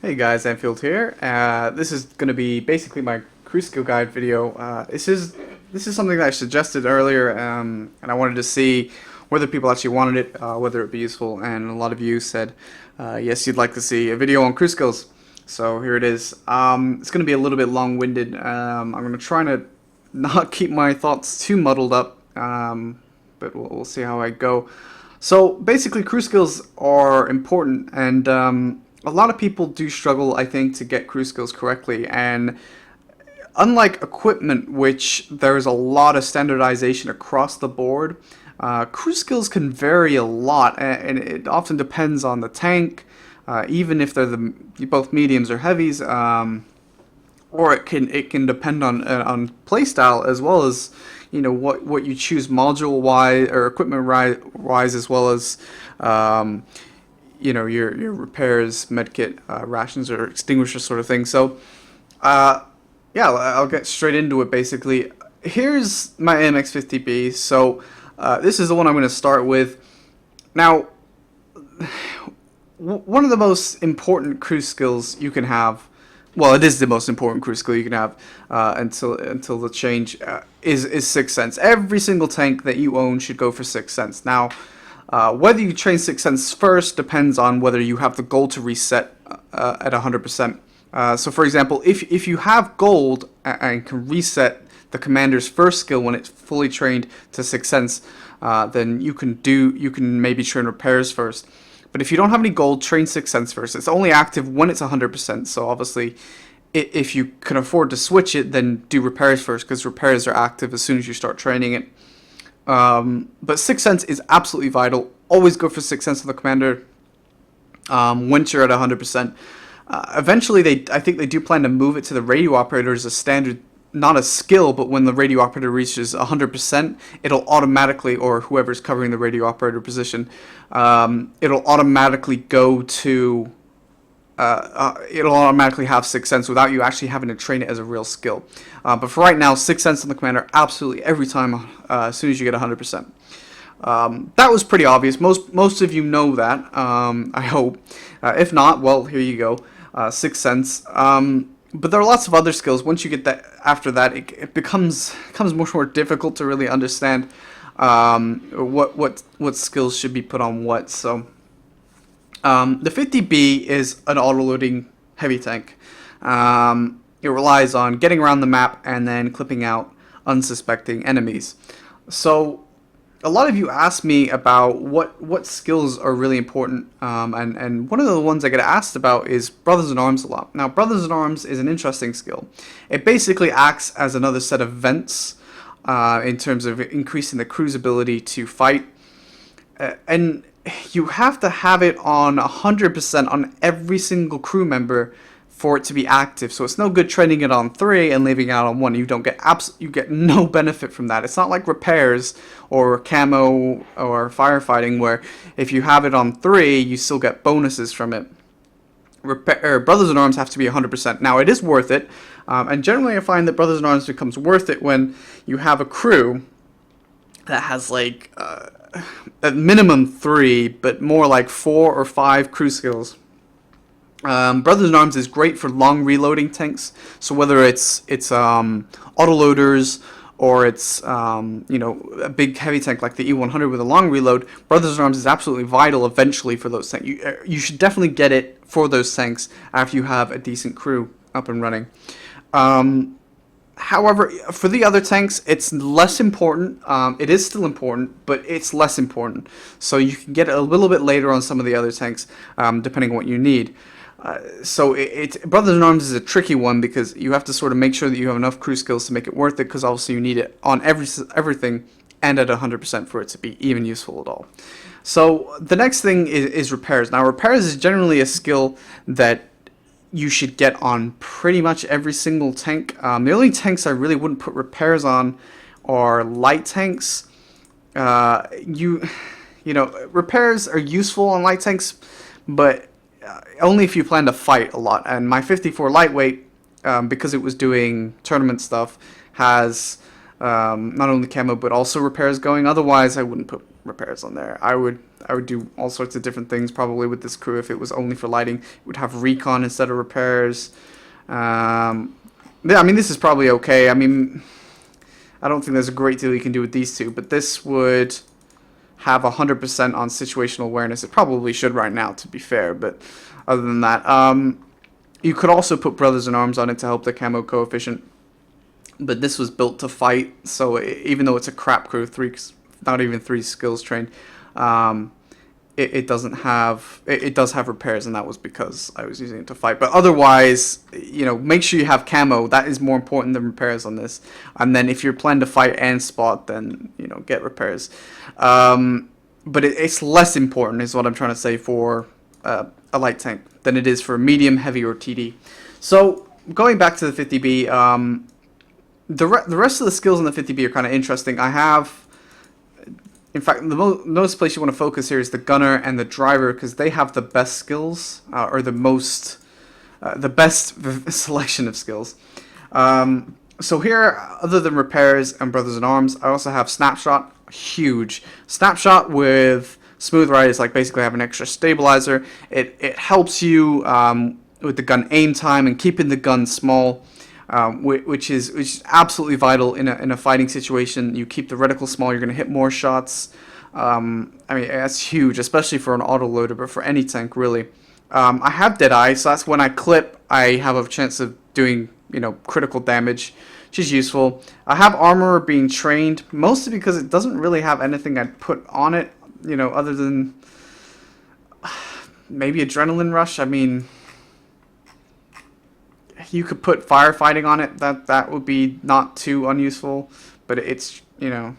Hey guys, Anfield here. This is going to be basically my crew skill guide video. This is something that I suggested earlier, and I wanted to see whether people actually wanted it, whether it be useful, and a lot of you said yes, you'd like to see a video on crew skills. So here it is. It's going to be a little bit long-winded. I'm going to try to not keep my thoughts too muddled up, but we'll see how I go. So basically, crew skills are important, and a lot of people do struggle, I think, to get crew skills correctly. And unlike equipment, which there's a lot of standardization across the board, crew skills can vary a lot, and it often depends on the tank, even if they're both mediums or heavies, or it can depend on playstyle as well as what you choose module wise or equipment wise, as well as your repairs, medkit, rations, or extinguisher sort of thing. So yeah, I'll get straight into it. Basically, here's my MX50B. So this is the one I'm going to start with. Now, one of the most important crew skills you can have, well, it is the most important crew skill you can have until the change, is Sixth Sense. Every single tank that you own should go for Sixth Sense. Now, whether you train Sixth Sense first depends on whether you have the gold to reset at 100%. So, for example, if you have gold and can reset the commander's first skill when it's fully trained to Sixth Sense, then you can maybe train repairs first. But if you don't have any gold, train Sixth Sense first. It's only active when it's 100%. So obviously, if you can afford to switch it, then do repairs first, because repairs are active as soon as you start training it. But Sixth Sense is absolutely vital. Always go for Sixth Sense on the commander once you're at 100%. Eventually, I think they do plan to move it to the radio operator as a standard, not a skill, but when the radio operator reaches 100%, it'll automatically, or whoever's covering the radio operator position, it'll automatically go to, it'll automatically have Sixth Sense without you actually having to train it as a real skill. But for right now, Sixth Sense on the commander, absolutely every time, as soon as you get 100%. That was pretty obvious. Most of you know that, I hope. If not, well, here you go. Sixth Sense. But there are lots of other skills. Once you get that, after that, it becomes much more difficult to really understand what skills should be put on what. So the 50B is an autoloading heavy tank. It relies on getting around the map and then clipping out unsuspecting enemies. So a lot of you ask me about what skills are really important, and one of the ones I get asked about is Brothers in Arms a lot. Now, Brothers in Arms is an interesting skill. It basically acts as another set of vents in terms of increasing the crew's ability to fight, and you have to have it on 100% on every single crew member for it to be active. So it's no good training it on 3 and leaving it out on 1. You get no benefit from that. It's not like repairs or camo or firefighting, where if you have it on 3, you still get bonuses from it. Brothers in Arms have to be 100%. Now, it is worth it, and generally I find that Brothers in Arms becomes worth it when you have a crew that has like at minimum 3, but more like 4 or 5 crew skills. Brothers in Arms is great for long reloading tanks. So whether it's autoloaders or it's a big heavy tank like the E100 with a long reload, Brothers in Arms is absolutely vital eventually for those tanks. You should definitely get it for those tanks after you have a decent crew up and running. However, for the other tanks, it's less important. It is still important, but it's less important. So you can get it a little bit later on some of the other tanks, depending on what you need. So Brothers in Arms is a tricky one, because you have to sort of make sure that you have enough crew skills to make it worth it, because obviously you need it on everything and at 100% for it to be even useful at all. So the next thing is repairs. Now, repairs is generally a skill that you should get on pretty much every single tank. The only tanks I really wouldn't put repairs on are light tanks. Repairs are useful on light tanks, but only if you plan to fight a lot. And my 54 lightweight, because it was doing tournament stuff, has not only camo but also repairs going. Otherwise, I wouldn't put repairs on there. I would do all sorts of different things probably with this crew. If it was only for lighting, it would have recon instead of repairs. Yeah, I mean, this is probably okay. I mean, I don't think there's a great deal you can do with these two, but this would have 100% on situational awareness. It probably should right now, to be fair, but other than that, you could also put Brothers in Arms on it to help the camo coefficient, but this was built to fight, so even though it's a crap crew, not even 3 skills trained, it doesn't have, it does have repairs, and that was because I was using it to fight. But otherwise, you know, make sure you have camo. That is more important than repairs on this. And then if you're planning to fight and spot, then, you know, get repairs. But it's less important, is what I'm trying to say, for a light tank than it is for medium, heavy, or TD. So going back to the 50B, the rest of the skills in the 50B are kind of interesting. I have, in fact, the most place you want to focus here is the gunner and the driver, because they have the best skills, or the best selection of skills. So here, other than repairs and Brothers in Arms, I also have Snapshot. Huge. Snapshot with Smooth Ride is like basically have an extra stabilizer. It helps you with the gun aim time and keeping the gun small, which is absolutely vital in a fighting situation. You keep the reticle small, you're going to hit more shots. I mean, that's huge, especially for an autoloader, but for any tank really. I have Deadeye, so that's when I clip, I have a chance of doing, you know, critical damage, which is useful. I have Armorer being trained, mostly because it doesn't really have anything I'd put on it, you know, other than maybe Adrenaline Rush. I mean, you could put firefighting on it. That would be not too unuseful, but it's, you know,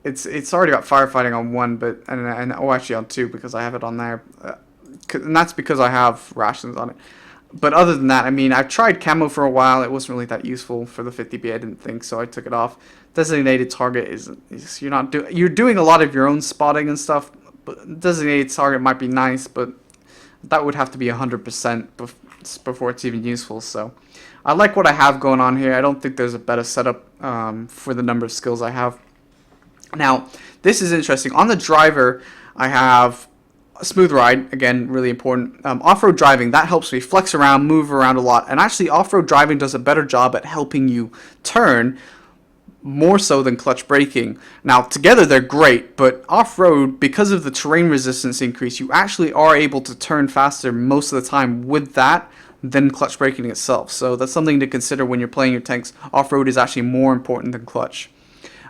it's already got firefighting on 1, but and oh, actually on 2, because I have it on there, and that's because I have rations on it. But other than that, I mean, I've tried camo for a while. It wasn't really that useful for the 50B, I didn't think, so I took it off. Designated target is you're doing a lot of your own spotting and stuff, but designated target might be nice, but that would have to be 100% before it's even useful. So I like what I have going on here. I don't think there's a better setup for the number of skills I have. Now, this is interesting. On the driver, I have a Smooth Ride, again, really important. Off-road driving, that helps me flex around, move around a lot. And actually, off-road driving does a better job at helping you turn, more so than clutch braking. Now, together they're great, but off-road, because of the terrain resistance increase, you actually are able to turn faster most of the time with that than clutch braking itself. So that's something to consider when you're playing your tanks. Off-road is actually more important than clutch.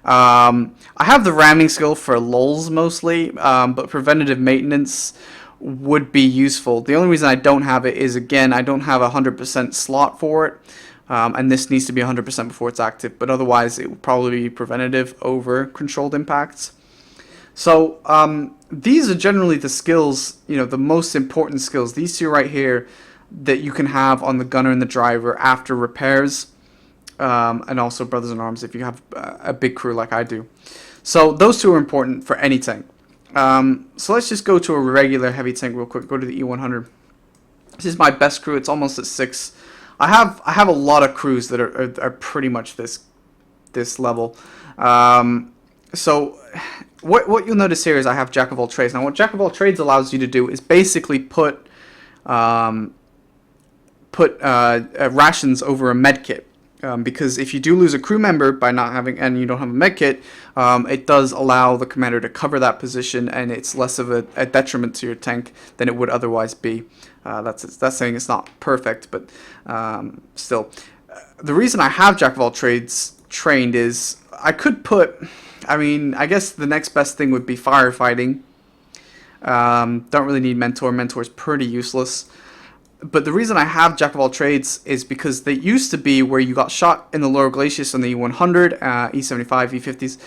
I have the ramming skill for lulls mostly, but preventative maintenance would be useful. The only reason I don't have it is, again, I don't have a 100% slot for it, and this needs to be 100% before it's active, but otherwise it would probably be preventative over controlled impacts. So these are generally the skills, you know, the most important skills. These two right here that you can have on the gunner and the driver after repairs. And also Brothers in Arms if you have a big crew like I do. So those two are important for any tank. So let's just go to a regular heavy tank real quick. Go to the E100. This is my best crew. It's almost at 6. I have a lot of crews that are pretty much this level. So what you'll notice here is I have Jack of all trades. Now what Jack of all trades allows you to do is basically put rations over a med kit. Because if you do lose a crew member by not having, and you don't have a med kit, it does allow the commander to cover that position, and it's less of a detriment to your tank than it would otherwise be. That's saying it's not perfect, but still. The reason I have Jack of all trades trained is I could put, I mean, I guess the next best thing would be firefighting. Don't really need mentor. Mentor is pretty useless. But the reason I have Jack of all trades is because they used to be where you got shot in the lower glaciers on the E100, E75, E50s,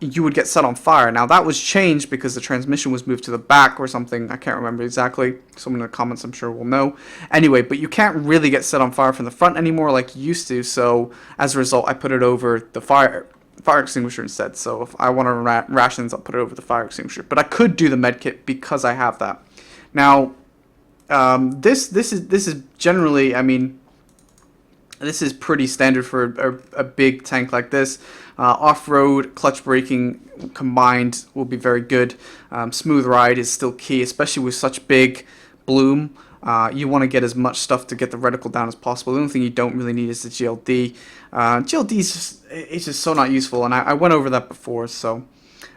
you would get set on fire. Now that was changed because the transmission was moved to the back or something. I can't remember exactly. Someone in the comments I'm sure will know. Anyway, but you can't really get set on fire from the front anymore like you used to. So as a result, I put it over the fire extinguisher instead. So if I want to rations, I'll put it over the fire extinguisher. But I could do the med kit because I have that. Now, this is generally, I mean, This is pretty standard for a big tank like this. Off-road, clutch braking combined will be very good. Smooth ride is still key, especially with such big bloom. You want to get as much stuff to get the reticle down as possible. The only thing you don't really need is the GLD. GLD is just so not useful, and I went over that before, so...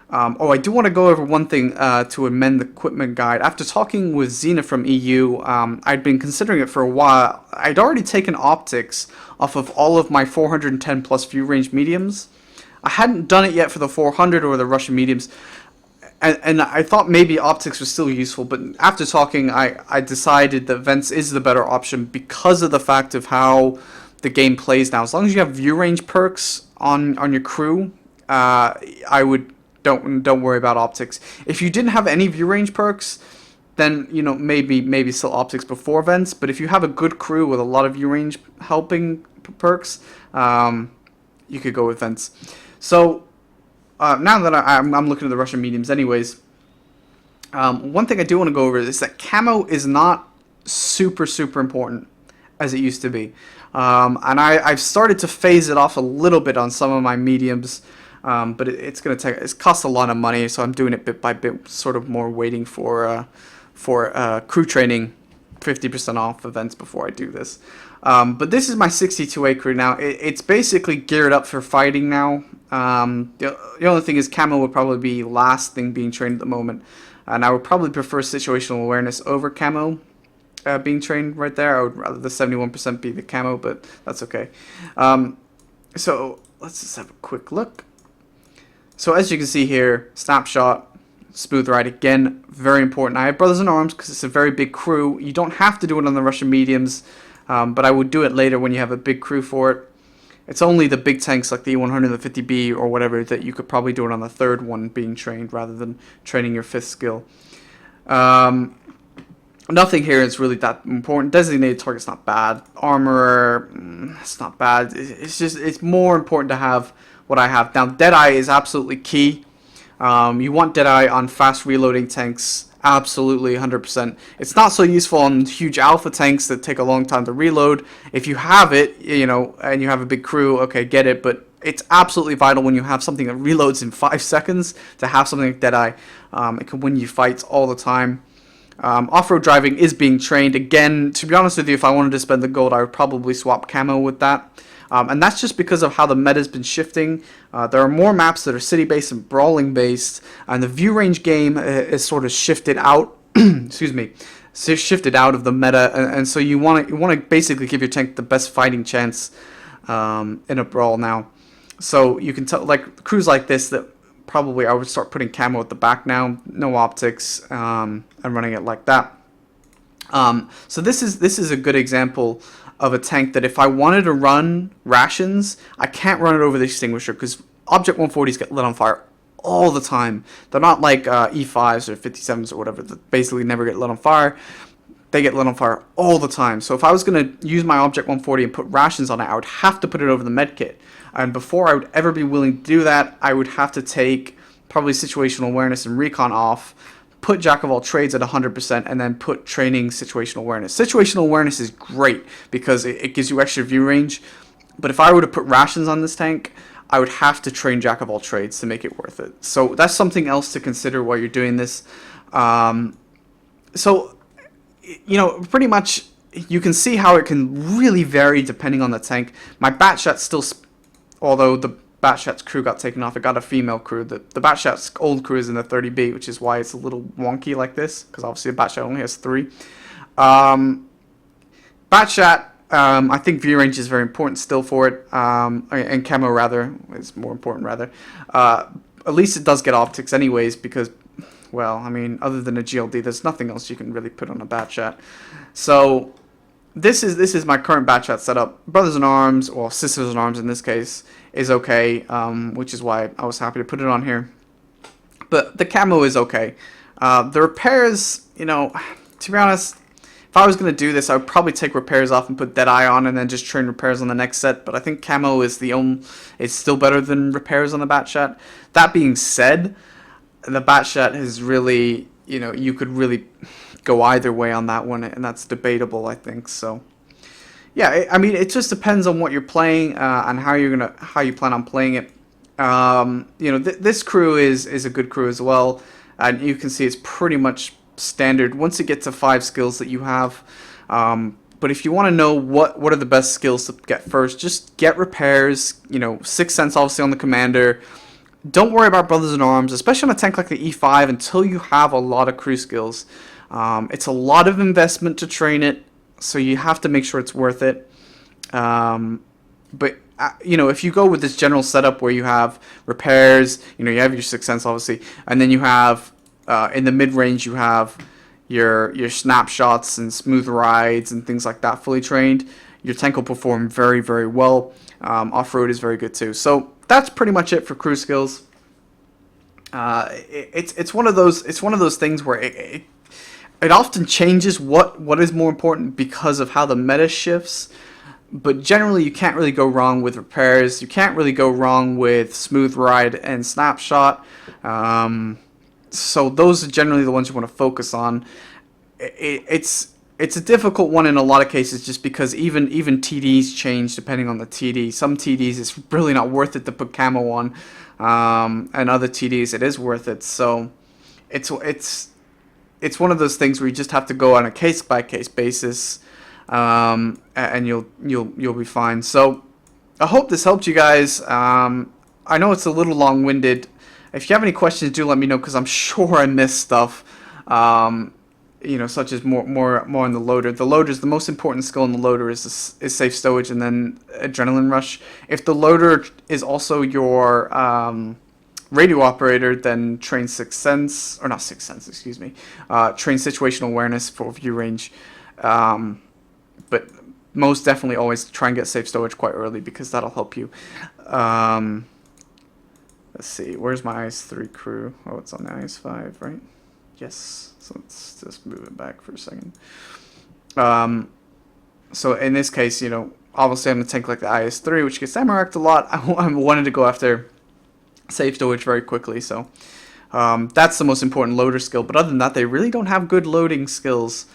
oh, I do want to go over one thing to amend the equipment guide. After talking with Zena from EU, I'd been considering it for a while. I'd already taken optics off of all of my 410 plus view range mediums. I hadn't done it yet for the 400 or the Russian mediums, and I thought maybe optics was still useful, but after talking, I decided that vents is the better option because of the fact of how the game plays now. As long as you have view range perks on your crew, I would... Don't worry about optics. If you didn't have any view range perks, then maybe still optics before vents. But if you have a good crew with a lot of view range helping perks, you could go with vents. So now that I'm looking at the Russian mediums, anyways, one thing I do want to go over is that camo is not super important as it used to be, and I've started to phase it off a little bit on some of my mediums. But it's costs a lot of money, so I'm doing it bit by bit, sort of more waiting for crew training, 50% off events before I do this. But this is my 62A crew now. It's basically geared up for fighting now. The only thing is camo would probably be last thing being trained at the moment, and I would probably prefer situational awareness over camo being trained right there. I would rather the 71% be the camo, but that's okay. So let's just have a quick look. So as you can see here, snapshot, smooth ride, again, very important. I have Brothers in Arms because it's a very big crew. You don't have to do it on the Russian mediums, but I would do it later when you have a big crew for it. It's only the big tanks like the E100, the 50B, or whatever that you could probably do it on the third one being trained rather than training your fifth skill. Nothing here is really that important. Designated target's not bad. Armorer, it's not bad. It's more important to have what I have. Now, Deadeye is absolutely key. You want Deadeye on fast reloading tanks, absolutely 100%. It's not so useful on huge alpha tanks that take a long time to reload. If you have it, and you have a big crew, okay, get it, but it's absolutely vital when you have something that reloads in 5 seconds to have something like Deadeye. It can win you fights all the time. Off-road driving is being trained. Again, to be honest with you, if I wanted to spend the gold, I would probably swap camo with that. And that's just because of how the meta's been shifting. There are more maps that are city-based and brawling-based, and the view range game is sort of shifted out. Excuse me, shifted out of the meta, and so you want to basically give your tank the best fighting chance in a brawl now. So you can tell, like crews like this, that probably I would start putting camo at the back now, no optics, and running it like that. So this is a good example of a tank that if I wanted to run rations, I can't run it over the extinguisher because Object 140s get lit on fire all the time. They're not like E5s or 57s or whatever that basically never get lit on fire. They get lit on fire all the time. So if I was going to use my Object 140 and put rations on it, I would have to put it over the medkit. And before I would ever be willing to do that, I would have to take probably situational awareness and recon off, put Jack of all trades at 100%, and then put training situational awareness. Situational awareness is great because it gives you extra view range, but if I were to put rations on this tank, I would have to train Jack of all trades to make it worth it. So that's something else to consider while you're doing this. So, pretty much you can see how it can really vary depending on the tank. My Batshot still, although the Batshot's crew got taken off, it got a female crew. The Batshot's old crew is in the 30B, which is why it's a little wonky like this, because obviously the Batshot only has 3. Batshot, I think view range is very important still for it, and camo rather, is more important rather. At least it does get optics anyways, because, well, I mean, other than a GLD, there's nothing else you can really put on a Batshot. So this is my current Batshot setup. Brothers in Arms, or Sisters in Arms in this case, is okay, which is why I was happy to put it on here. But the camo is okay. The repairs, to be honest, if I was going to do this, I would probably take repairs off and put Deadeye on and then just train repairs on the next set. But I think camo is it's still better than repairs on the Batshot. That being said, the Batshot is really, you could really go either way on that one, and that's debatable, I think. So yeah, I mean, it just depends on what you're playing and how you plan on playing it. You know, this crew is a good crew as well, and you can see it's pretty much standard once you get to 5 skills that you have. But if you want to know what are the best skills to get first, just get repairs. You know, 6th Sense obviously on the commander. Don't worry about brothers in arms, especially on a tank like the E5, until you have a lot of crew skills. It's a lot of investment to train it, so you have to make sure it's worth it. But you know, if you go with this general setup where you have repairs, you know, you have your 6th Sense obviously, and then you have in the mid range you have your snapshots and smooth rides and things like that fully trained, your tank will perform very, very well. Off-road is very good too. So that's pretty much it for crew skills. It's one of those things where it often changes what is more important because of how the meta shifts. But generally, you can't really go wrong with repairs. You can't really go wrong with smooth ride and snapshot. So those are generally the ones you want to focus on. It's a difficult one in a lot of cases, just because even TDs change depending on the TD. Some TDs it's really not worth it to put camo on, and other TDs it is worth it. So it's one of those things where you just have to go on a case by case basis. And you'll be fine. So I hope this helped you guys. I know it's a little long-winded. If you have any questions, do let me know, because I'm sure I missed stuff. You know, such as more on the loader. The loader is the most important skill in the loader is safe stowage and then adrenaline rush. If the loader is also your radio operator, then train 6th Sense, or not 6th Sense, excuse me. Train situational awareness for view range. But most definitely always try and get safe stowage quite early, because that'll help you. Let's see, where's my IS-3 crew? Oh, it's on the IS-5, right? Yes, so let's just move it back for a second. So in this case, you know, obviously I'm going to tank like the IS-3, which gets ammo-racked a lot. I wanted to go after safe stowage very quickly, so that's the most important loader skill. But other than that, they really don't have good loading skills,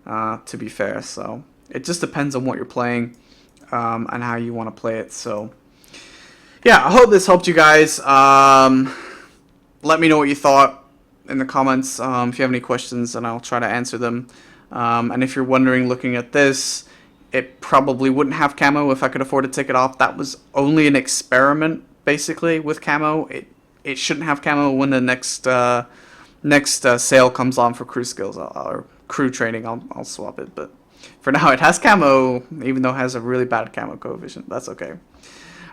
to be fair, so it just depends on what you're playing and how you want to play it. So yeah, I hope this helped you guys. Let me know what you thought in the comments. If you have any questions, and I'll try to answer them. And if you're wondering, looking at this, it probably wouldn't have camo if I could afford to take it off. That was only an experiment, basically, with camo. It shouldn't have camo when the next sale comes on for crew skills or crew training. I'll swap it, but for now it has camo, even though it has a really bad camo coefficient. That's okay.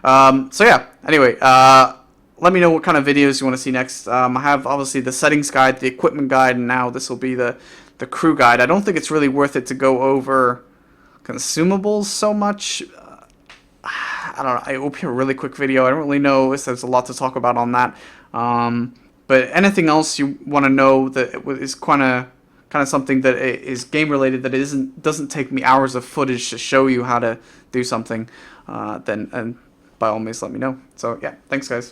So yeah, anyway, let me know what kind of videos you want to see next. I have obviously the settings guide, the equipment guide, and now this will be the crew guide. I don't think it's really worth it to go over consumables so much. I don't know, it will be a really quick video. I don't really know if there's a lot to talk about on that. But anything else you want to know that is kind of something that is game related, that doesn't take me hours of footage to show you how to do something, then by all means let me know. So yeah, thanks guys.